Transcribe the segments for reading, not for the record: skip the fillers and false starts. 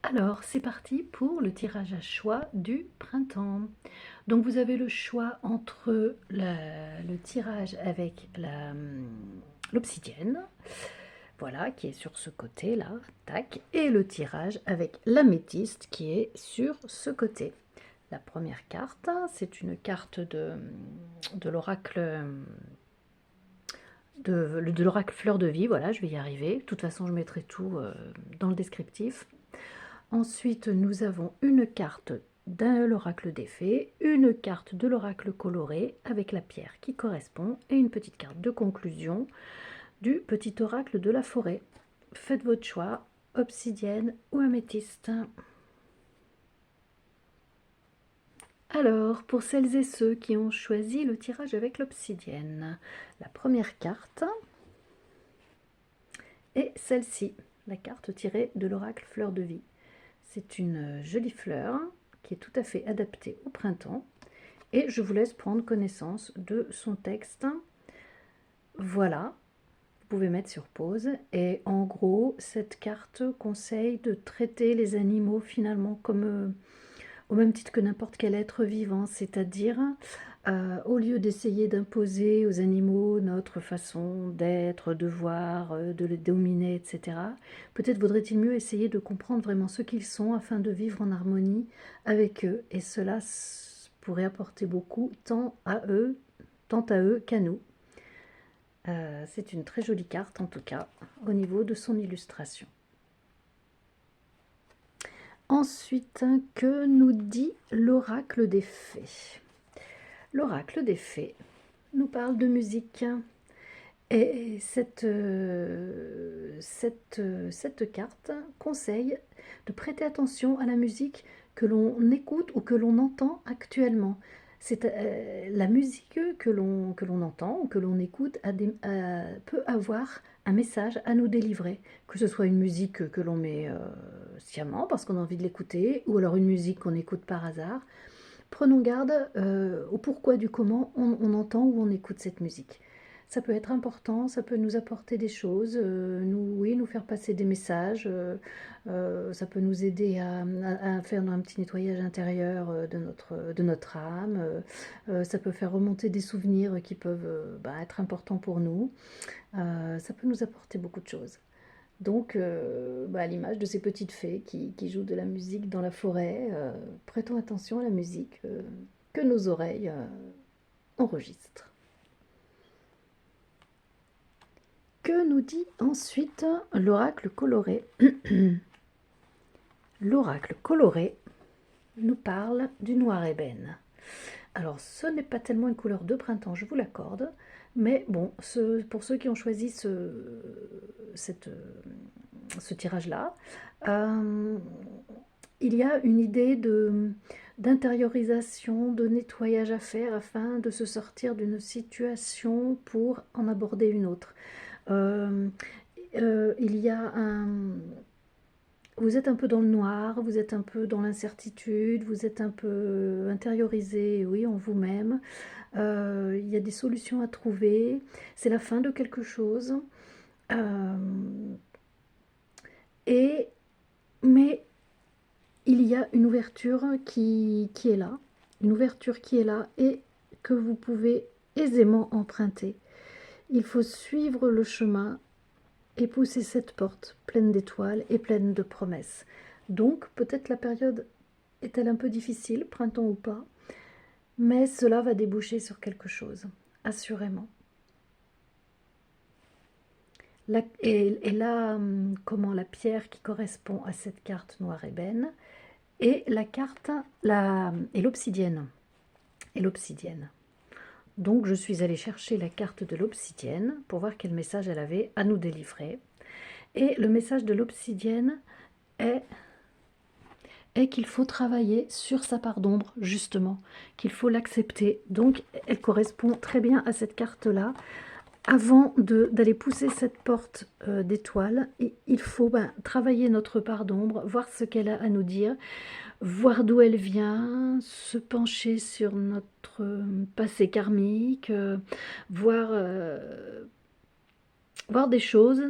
Alors, c'est parti pour le tirage à choix du printemps. Donc, vous avez le choix entre le tirage avec l'obsidienne, voilà, qui est sur ce côté-là, tac, et le tirage avec l'améthyste qui est sur ce côté. La première carte, c'est une carte de l'oracle de l'oracle fleur de vie, voilà, je vais y arriver. De toute façon, je mettrai tout dans le descriptif. Ensuite, nous avons une carte de l'oracle des fées, une carte de l'oracle coloré avec la pierre qui correspond et une petite carte de conclusion du petit oracle de la forêt. Faites votre choix, obsidienne ou améthyste. Alors, pour celles et ceux qui ont choisi le tirage avec l'obsidienne, la première carte est celle-ci, la carte tirée de l'oracle fleur de vie. C'est une jolie fleur qui est tout à fait adaptée au printemps. Et je vous laisse prendre connaissance de son texte. Voilà, vous pouvez mettre sur pause. Et en gros, cette carte conseille de traiter les animaux finalement comme au même titre que n'importe quel être vivant, c'est-à-dire au lieu d'essayer d'imposer aux animaux notre façon d'être, de voir, de les dominer, etc., peut-être vaudrait-il mieux essayer de comprendre vraiment ce qu'ils sont afin de vivre en harmonie avec eux. Et cela pourrait apporter beaucoup tant à eux qu'à nous. C'est une très jolie carte en tout cas au niveau de son illustration. Ensuite, que nous dit l'oracle des fées? L'oracle des fées nous parle de musique. Et cette carte conseille de prêter attention à la musique que l'on écoute ou que l'on entend actuellement. C'est la musique que l'on entend ou que l'on écoute peut avoir un message à nous délivrer, que ce soit une musique que l'on met sciemment parce qu'on a envie de l'écouter, ou alors une musique qu'on écoute par hasard. Prenons garde au pourquoi du comment on entend ou on écoute cette musique. Ça peut être important, ça peut nous apporter des choses, nous faire passer des messages, ça peut nous aider à faire un petit nettoyage intérieur de notre âme, ça peut faire remonter des souvenirs qui peuvent être importants pour nous, ça peut nous apporter beaucoup de choses. Donc, à l'image de ces petites fées qui jouent de la musique dans la forêt, prêtons attention à la musique que nos oreilles enregistrent. Que nous dit ensuite l'oracle coloré? L'oracle coloré nous parle du noir ébène. Alors, ce n'est pas tellement une couleur de printemps, je vous l'accorde, mais bon, pour ceux qui ont choisi ce tirage-là, il y a une idée d'intériorisation, de nettoyage à faire afin de se sortir d'une situation pour en aborder une autre. Il y a vous êtes un peu dans le noir, vous êtes un peu dans l'incertitude, vous êtes un peu intériorisé, oui, en vous-même. Il y a des solutions à trouver. C'est la fin de quelque chose. Mais il y a une ouverture qui est là. Une ouverture qui est là et que vous pouvez aisément emprunter. Il faut suivre le chemin et pousser cette porte pleine d'étoiles et pleine de promesses. Donc, peut-être la période est-elle un peu difficile, printemps ou pas, mais cela va déboucher sur quelque chose, assurément. Et là, comment la pierre qui correspond à cette carte noire ébène, et la carte, et l'obsidienne. Et l'obsidienne. Donc, je suis allée chercher la carte de l'obsidienne pour voir quel message elle avait à nous délivrer. Et le message de l'obsidienne est qu'il faut travailler sur sa part d'ombre, justement, qu'il faut l'accepter. Donc, elle correspond très bien à cette carte-là. Avant d'aller pousser cette porte d'étoiles, il faut travailler notre part d'ombre, voir ce qu'elle a à nous dire, voir d'où elle vient, se pencher sur notre passé karmique, voir des choses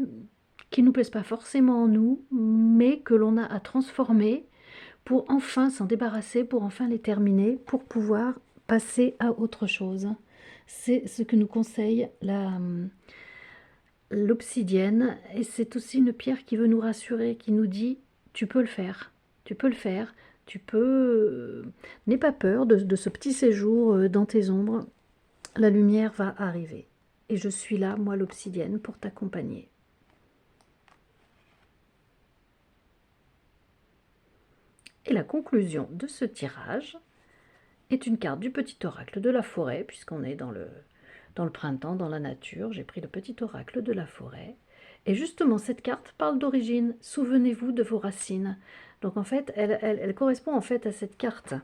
qui ne nous plaisent pas forcément en nous, mais que l'on a à transformer pour enfin s'en débarrasser, pour enfin les terminer, pour pouvoir passer à autre chose. C'est ce que nous conseille l'obsidienne, et c'est aussi une pierre qui veut nous rassurer, qui nous dit tu peux le faire, tu peux le faire, tu peux... N'aie pas peur de ce petit séjour dans tes ombres, la lumière va arriver. Et je suis là, moi l'obsidienne, pour t'accompagner. Et la conclusion de ce tirage est une carte du petit oracle de la forêt, puisqu'on est dans le printemps, dans la nature. J'ai pris le petit oracle de la forêt. Et justement, cette carte parle d'origine. Souvenez-vous de vos racines. Donc en fait, elle correspond en fait à cette carte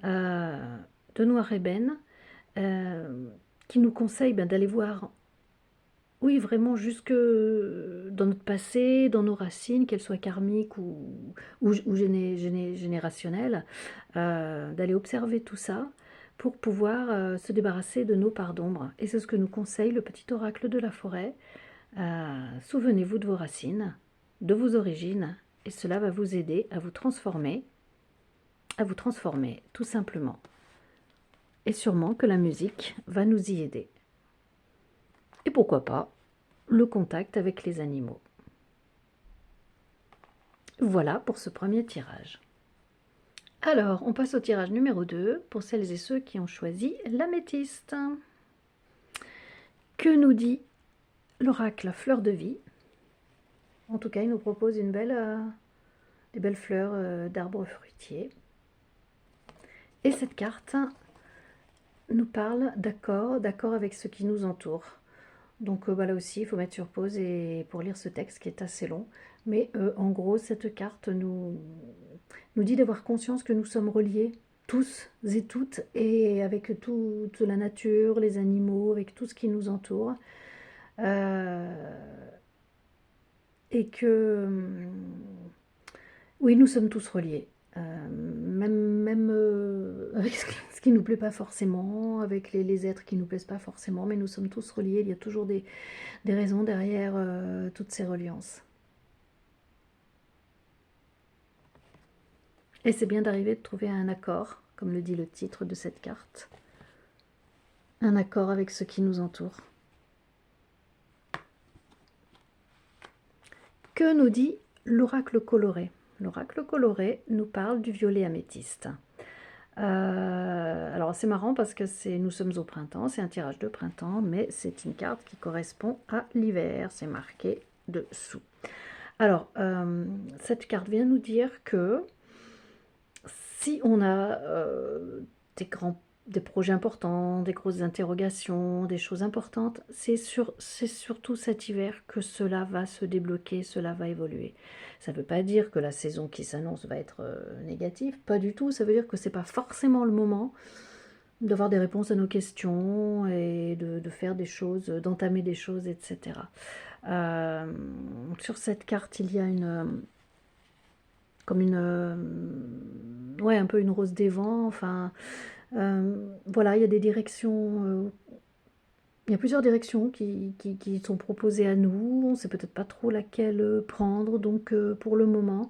de Noir Ébène, qui nous conseille d'aller voir, oui, vraiment jusque dans notre passé, dans nos racines, qu'elles soient karmiques ou générationnelles, d'aller observer tout ça pour pouvoir se débarrasser de nos parts d'ombre. Et c'est ce que nous conseille le petit oracle de la forêt. Souvenez-vous de vos racines, de vos origines, et cela va vous aider à vous transformer tout simplement. Et sûrement que la musique va nous y aider. Et pourquoi pas le contact avec les animaux. Voilà pour ce premier tirage. Alors, on passe au tirage numéro 2 pour celles et ceux qui ont choisi l'améthyste. Que nous dit l'oracle fleur de vie? En tout cas, il nous propose des belles fleurs d'arbres fruitiers. Et cette carte nous parle d'accord avec ce qui nous entoure. Donc là aussi, il faut mettre sur pause pour lire ce texte qui est assez long. Mais en gros, cette carte nous dit d'avoir conscience que nous sommes reliés, tous et toutes, et avec toute la nature, les animaux, avec tout ce qui nous entoure. Et que, oui, nous sommes tous reliés. Même avec ce qui ne nous plaît pas forcément, avec les êtres qui ne nous plaisent pas forcément, mais nous sommes tous reliés. Il y a toujours des raisons derrière toutes ces reliances. Et c'est bien d'arriver de trouver un accord, comme le dit le titre de cette carte. Un accord avec ce qui nous entoure. Que nous dit l'oracle coloré? L'oracle coloré nous parle du violet améthyste. Alors c'est marrant parce que nous sommes au printemps, c'est un tirage de printemps, mais c'est une carte qui correspond à l'hiver, c'est marqué dessous. Alors, cette carte vient nous dire que si on a des projets importants, des grosses interrogations, des choses importantes, c'est surtout cet hiver que cela va se débloquer, cela va évoluer. Ça ne veut pas dire que la saison qui s'annonce va être négative, pas du tout. Ça veut dire que ce n'est pas forcément le moment d'avoir des réponses à nos questions et de faire des choses, d'entamer des choses, etc. Sur cette carte, il y a un peu une rose des vents, enfin... voilà, il y a des directions, il y a plusieurs directions qui sont proposées à nous, on ne sait peut-être pas trop laquelle prendre, donc pour le moment,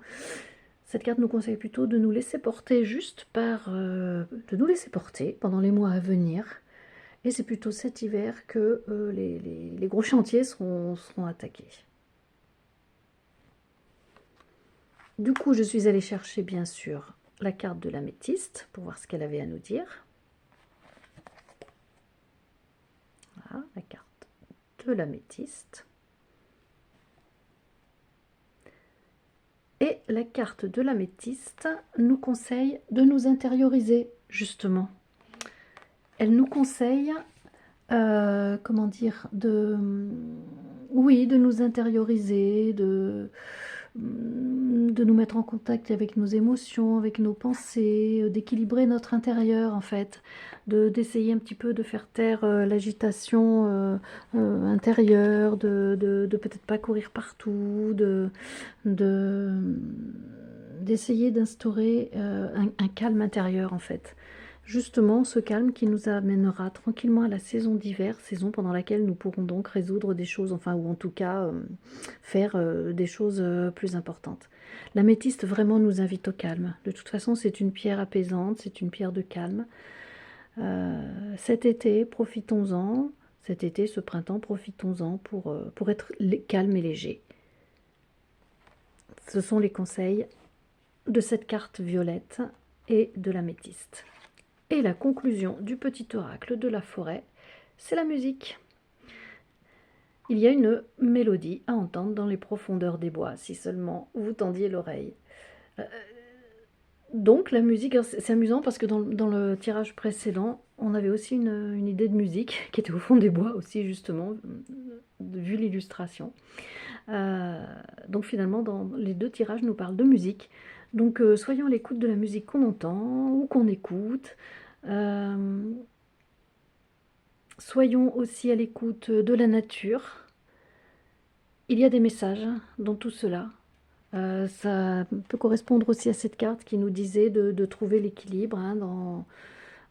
cette carte nous conseille plutôt de nous laisser porter de nous laisser porter pendant les mois à venir, et c'est plutôt cet hiver que les gros chantiers seront attaqués. Du coup, je suis allée chercher bien sûr la carte de l'améthyste pour voir ce qu'elle avait à nous dire. Voilà, la carte de l'améthyste. Et la carte de l'améthyste nous conseille de nous intérioriser, justement. Elle nous conseille, comment dire, de nous intérioriser, de nous mettre en contact avec nos émotions, avec nos pensées, d'équilibrer notre intérieur en fait, d'essayer un petit peu de faire taire l'agitation intérieure, de peut-être pas courir partout, d'essayer d'instaurer un calme intérieur en fait. Justement, ce calme qui nous amènera tranquillement à la saison d'hiver, saison pendant laquelle nous pourrons donc résoudre des choses, enfin, ou en tout cas faire des choses plus importantes. L'améthyste vraiment nous invite au calme. De toute façon, c'est une pierre apaisante, c'est une pierre de calme. Cet été, profitons-en. Cet été, ce printemps, profitons-en pour être calme et léger. Ce sont les conseils de cette carte violette et de l'améthyste. Et la conclusion du petit oracle de la forêt, c'est la musique. Il y a une mélodie à entendre dans les profondeurs des bois, si seulement vous tendiez l'oreille. Donc la musique, c'est amusant parce que dans le tirage précédent, on avait aussi une idée de musique qui était au fond des bois aussi justement, vu l'illustration. Donc finalement, dans les deux tirages nous parlent de musique. Donc soyons à l'écoute de la musique qu'on entend ou qu'on écoute. Soyons aussi à l'écoute de la nature. Il y a des messages dans tout cela. Ça peut correspondre aussi à cette carte qui nous disait de trouver l'équilibre hein, dans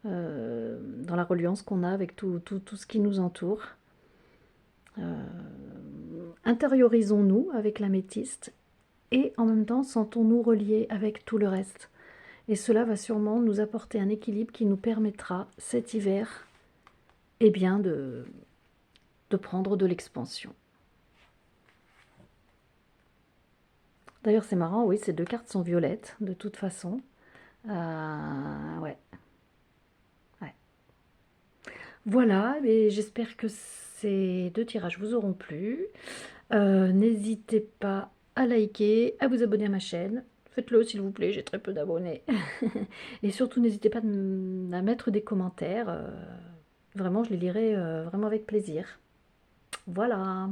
la reliance qu'on a avec tout ce qui nous entoure. Intériorisons-nous avec l'améthyste et en même temps sentons-nous reliés avec tout le reste. Et cela va sûrement nous apporter un équilibre qui nous permettra cet hiver eh bien, de prendre de l'expansion. D'ailleurs, c'est marrant, oui, ces deux cartes sont violettes, de toute façon. Ouais. Voilà, et j'espère que ces deux tirages vous auront plu. N'hésitez pas à liker, à vous abonner à ma chaîne. Faites-le s'il vous plaît, j'ai très peu d'abonnés. Et surtout, n'hésitez pas à mettre des commentaires. Vraiment, je les lirai vraiment avec plaisir. Voilà.